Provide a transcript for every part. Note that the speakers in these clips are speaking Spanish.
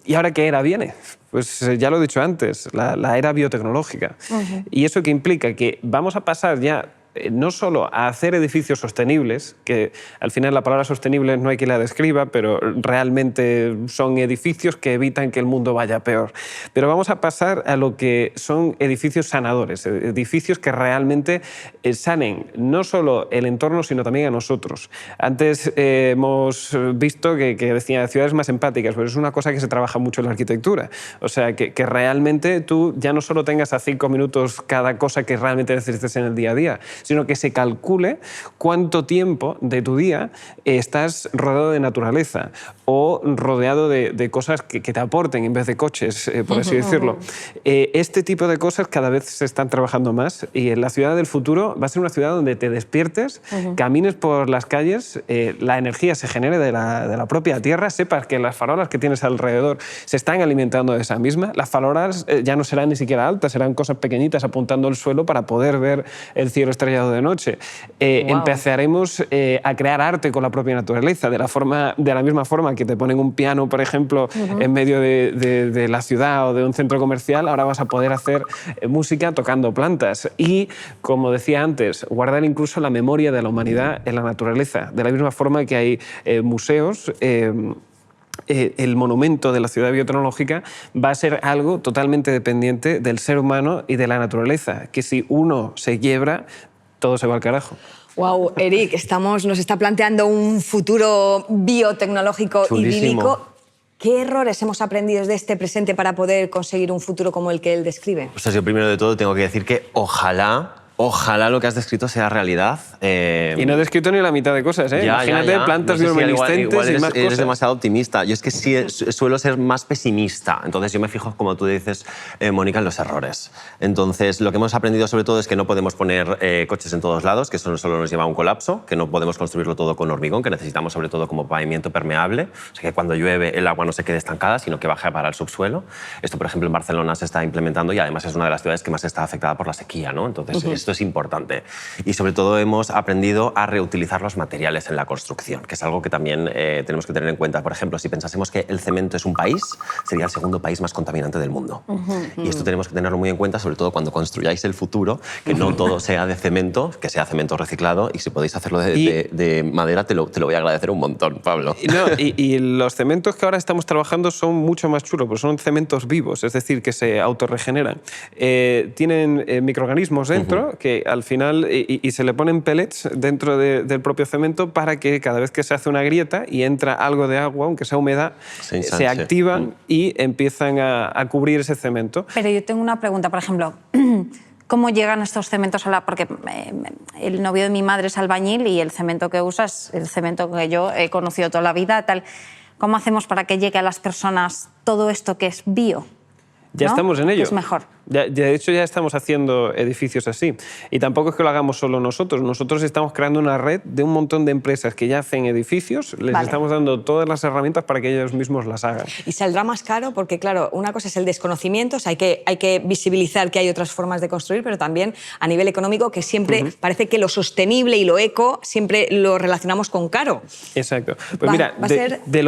¿Y ahora qué era viene? Pues ya lo he dicho antes, la era biotecnológica. ¿Y eso qué implica? Que vamos a pasar ya no solo a hacer edificios sostenibles, que al final la palabra sostenible no hay quien la describa, pero realmente son edificios que evitan que el mundo vaya peor. Pero vamos a pasar a lo que son edificios sanadores, edificios que realmente sanen no solo el entorno, sino también a nosotros. Antes hemos visto que decía ciudades más empáticas, pero es una cosa que se trabaja mucho en la arquitectura. O sea, que realmente tú ya no solo tengas a 5 minutos cada cosa que realmente necesites en el día a día, sino que se calcule cuánto tiempo de tu día estás rodeado de naturaleza o rodeado de cosas que te aporten en vez de coches, por así decirlo. Este tipo de cosas cada vez se están trabajando más y en la ciudad del futuro va a ser una ciudad donde te despiertes, camines por las calles, la energía se genere de la propia tierra, sepas que las farolas que tienes alrededor se están alimentando de esa misma. Las farolas ya no serán ni siquiera altas, serán cosas pequeñitas apuntando al suelo para poder ver el cielo estrellado de noche. Empezaremos a crear arte con la propia naturaleza, de la misma forma que te ponen un piano, por ejemplo, en medio de la ciudad o de un centro comercial, ahora vas a poder hacer música tocando plantas. Y, como decía antes, guardar incluso la memoria de la humanidad en la naturaleza, de la misma forma que hay museos. El monumento de la ciudad biotecnológica va a ser algo totalmente dependiente del ser humano y de la naturaleza, que si uno se quiebra, todo se va al carajo. Wow, Eric, nos está planteando un futuro biotecnológico idílico. ¿Qué errores hemos aprendido de este presente para poder conseguir un futuro como el que él describe? O sea, yo primero de todo tengo que decir que ojalá lo que has descrito sea realidad. Y no he descrito ni la mitad de cosas, ¿eh? Imagínate plantas bioluminiscentes igual y más cosas. Eres demasiado optimista. Yo es que sí suelo ser más pesimista. Entonces yo me fijo, como tú dices, Mónica, en los errores. Entonces lo que hemos aprendido sobre todo es que no podemos poner coches en todos lados, que eso solo nos lleva a un colapso, que no podemos construirlo todo con hormigón, que necesitamos sobre todo como pavimento permeable, o sea, que cuando llueve el agua no se quede estancada, sino que baje para el subsuelo. Esto, por ejemplo, en Barcelona se está implementando y además es una de las ciudades que más está afectada por la sequía, ¿no? Entonces esto es importante. Y sobre todo hemos aprendido a reutilizar los materiales en la construcción, que es algo que también tenemos que tener en cuenta. Por ejemplo, si pensásemos que el cemento es un país, sería el segundo país más contaminante del mundo. Y esto tenemos que tenerlo muy en cuenta, sobre todo cuando construyáis el futuro, que no todo sea de cemento, que sea cemento reciclado, y si podéis hacerlo de madera, te lo voy a agradecer un montón, Pablo. Y los cementos que ahora estamos trabajando son mucho más chulos, porque son cementos vivos, es decir, que se autorregeneran. Tienen microorganismos dentro que al final y se le ponen pellets dentro del propio cemento para que cada vez que se hace una grieta y entra algo de agua, aunque sea humedad, se activan y empiezan a cubrir ese cemento. Pero yo tengo una pregunta, por ejemplo, ¿cómo llegan estos cementos a la...? Porque el novio de mi madre es albañil y el cemento que usa es el cemento que yo he conocido toda la vida, tal. ¿Cómo hacemos para que llegue a las personas todo esto que es bio? Ya estamos en ello. Es mejor. De hecho, ya estamos haciendo edificios así. Y tampoco es que lo hagamos solo nosotros. Nosotros estamos creando una red de un montón de empresas que ya hacen edificios. Les estamos dando todas las herramientas para que ellos mismos las hagan. ¿Y saldrá más caro? Porque, claro, una cosa es el desconocimiento, o sea, hay que visibilizar que hay otras formas de construir, pero también a nivel económico, que siempre parece que lo sostenible y lo eco siempre lo relacionamos con caro. Exacto. Pues mira, de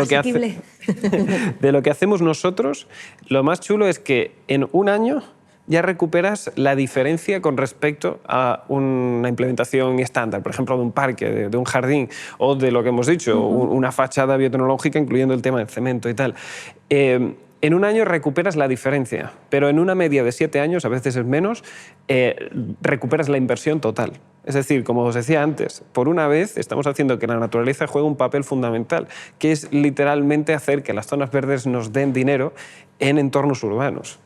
lo que hacemos nosotros, lo más chulo es que en un año ya recuperas la diferencia con respecto a una implementación estándar, por ejemplo, de un parque, de un jardín, o de lo que hemos dicho, una fachada biotecnológica, incluyendo el tema del cemento y tal. En un año recuperas la diferencia, pero en una media de 7 años, a veces es menos, recuperas la inversión total. Es decir, como os decía antes, por una vez estamos haciendo que la naturaleza juegue un papel fundamental, que es literalmente hacer que las zonas verdes nos den dinero en entornos urbanos.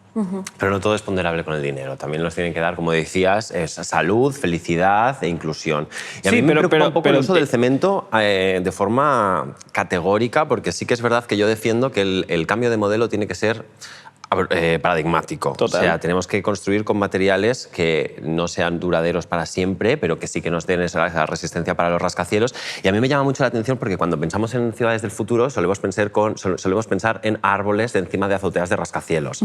Pero no todo es ponderable con el dinero. También nos tienen que dar, como decías, salud, felicidad e inclusión. Y a mí me preocupa un poco el uso del cemento de forma categórica, porque sí que es verdad que yo defiendo que el cambio de modelo tiene que ser paradigmático. Total. O sea, tenemos que construir con materiales que no sean duraderos para siempre, pero que sí que nos den esa resistencia para los rascacielos. Y a mí me llama mucho la atención porque cuando pensamos en ciudades del futuro solemos pensar en árboles de encima de azoteas de rascacielos.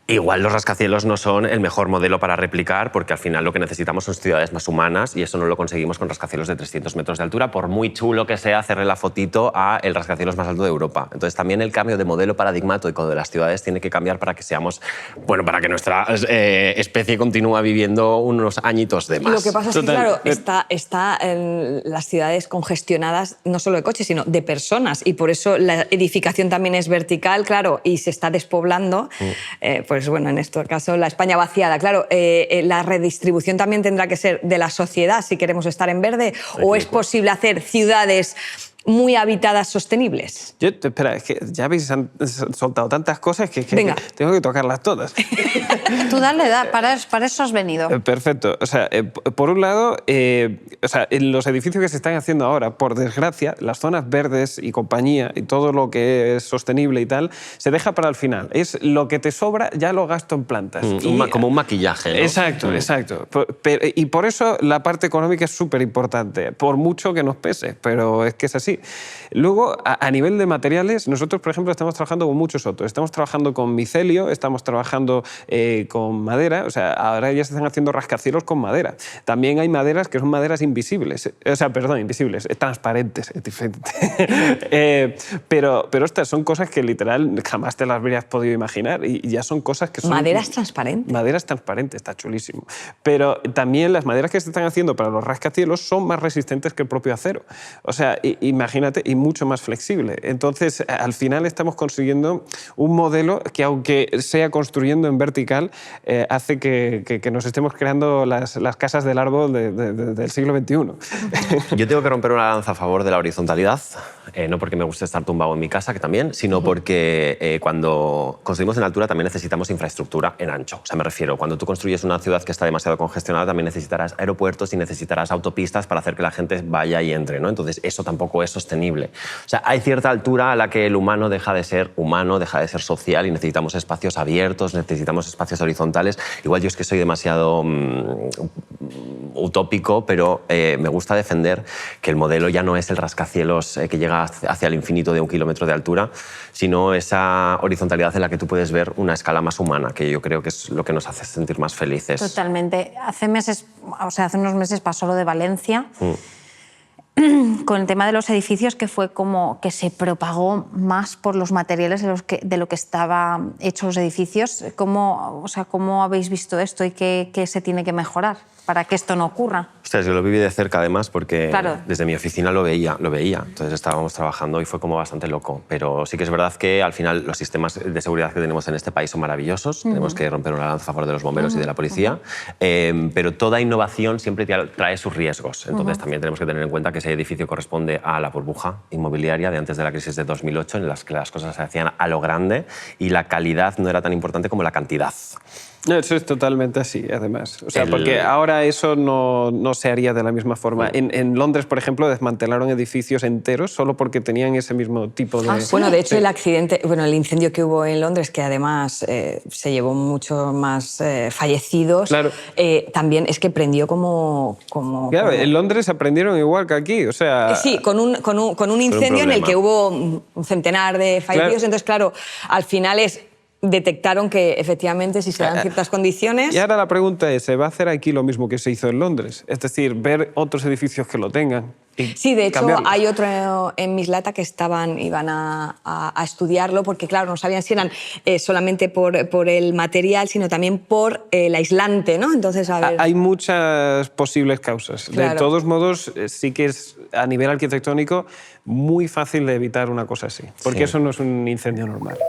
Igual los rascacielos no son el mejor modelo para replicar, porque al final lo que necesitamos son ciudades más humanas y eso no lo conseguimos con rascacielos de 300 metros de altura, por muy chulo que sea hacerle la fotito a el rascacielos más alto de Europa. Entonces también el cambio de modelo paradigmático de las ciudades tiene que cambiar para que seamos, bueno, para que nuestra especie continúe viviendo unos añitos de más. Lo que pasa es que, Total. claro, está en las ciudades congestionadas no solo de coches, sino de personas, y por eso la edificación también es vertical, claro, y se está despoblando. Pues bueno, en este caso la España vaciada. Claro, la redistribución también tendrá que ser de la sociedad si queremos estar en verde, o es posible hacer ciudades muy habitadas sostenibles. Espera, es que ya habéis soltado tantas cosas que Venga. tengo que tocarlas todas. Tú dale, para eso has venido. Perfecto. O sea, por un lado, o sea, en los edificios que se están haciendo ahora, por desgracia, las zonas verdes y compañía y todo lo que es sostenible y tal, se deja para el final. Es lo que te sobra, ya lo gasto en plantas. Como un maquillaje, ¿no? Exacto, exacto. Y por eso la parte económica es súper importante, por mucho que nos pese, pero es que es así. Luego, a nivel de materiales, nosotros, por ejemplo, estamos trabajando con muchos otros. Estamos trabajando con micelio, estamos trabajando con madera, o sea, ahora ya se están haciendo rascacielos con madera. También hay maderas que son maderas invisibles, o sea, perdón, invisibles, transparentes, es diferente. Pero estas son cosas que literal jamás te las habrías podido imaginar y ya son cosas que son... ¿Maderas transparentes? Maderas transparentes, está chulísimo. Pero también las maderas que se están haciendo para los rascacielos son más resistentes que el propio acero. O sea, imagínate, y mucho más flexible. Entonces, al final estamos consiguiendo un modelo que, aunque sea construyendo en vertical, hace que nos estemos creando las casas del árbol del siglo XXI. Yo tengo que romper una lanza a favor de la horizontalidad, no porque me guste estar tumbado en mi casa, que también, sino porque cuando construimos en altura también necesitamos infraestructura en ancho. O sea, me refiero, cuando tú construyes una ciudad que está demasiado congestionada, también necesitarás aeropuertos y necesitarás autopistas para hacer que la gente vaya y entre, ¿no? Entonces, eso tampoco es sostenible. O sea, hay cierta altura a la que el humano deja de ser humano, deja de ser social y necesitamos espacios abiertos, necesitamos espacios horizontales. Igual yo es que soy demasiado utópico, pero me gusta defender que el modelo ya no es el rascacielos que llega hacia el infinito de 1 kilómetro de altura, sino esa horizontalidad en la que tú puedes ver una escala más humana, que yo creo que es lo que nos hace sentir más felices. Totalmente. Hace unos meses pasó lo de Valencia. Con el tema de los edificios, que fue como que se propagó más por los materiales de lo que estaban hechos los edificios. ¿Cómo habéis visto esto y qué se tiene que mejorar para que esto no ocurra? Ostras, yo lo viví de cerca además porque Claro. desde mi oficina lo veía. Entonces estábamos trabajando y fue como bastante loco. Pero sí que es verdad que al final los sistemas de seguridad que tenemos en este país son maravillosos. Tenemos que romper una lanza a favor de los bomberos y de la policía. Pero toda innovación siempre trae sus riesgos. Entonces también tenemos que tener en cuenta que ese edificio corresponde a la burbuja inmobiliaria de antes de la crisis de 2008, en las que las cosas se hacían a lo grande y la calidad no era tan importante como la cantidad. Eso es totalmente así, además. O sea, porque ahora eso no se haría de la misma forma. En Londres, por ejemplo, desmantelaron edificios enteros solo porque tenían ese mismo tipo de... Bueno, de hecho, el incendio que hubo en Londres, que además se llevó mucho más fallecidos, Claro. También es que prendió como... Claro, en Londres aprendieron igual que aquí, o sea... Sí, con un incendio en el que hubo un centenar de fallecidos. Claro. Entonces, claro, al final detectaron que efectivamente si se dan ciertas condiciones... Y ahora la pregunta es, ¿se va a hacer aquí lo mismo que se hizo en Londres? Es decir, ver otros edificios que lo tengan y Sí, de hecho cambiarlos. hay otro en Mislata que iban a estudiarlo porque, claro, no sabían si eran solamente por el material, sino también por el aislante, ¿no? Entonces, a ver... Hay muchas posibles causas. Claro. De todos modos, sí que es a nivel arquitectónico muy fácil de evitar una cosa así, porque Sí. eso no es un incendio normal.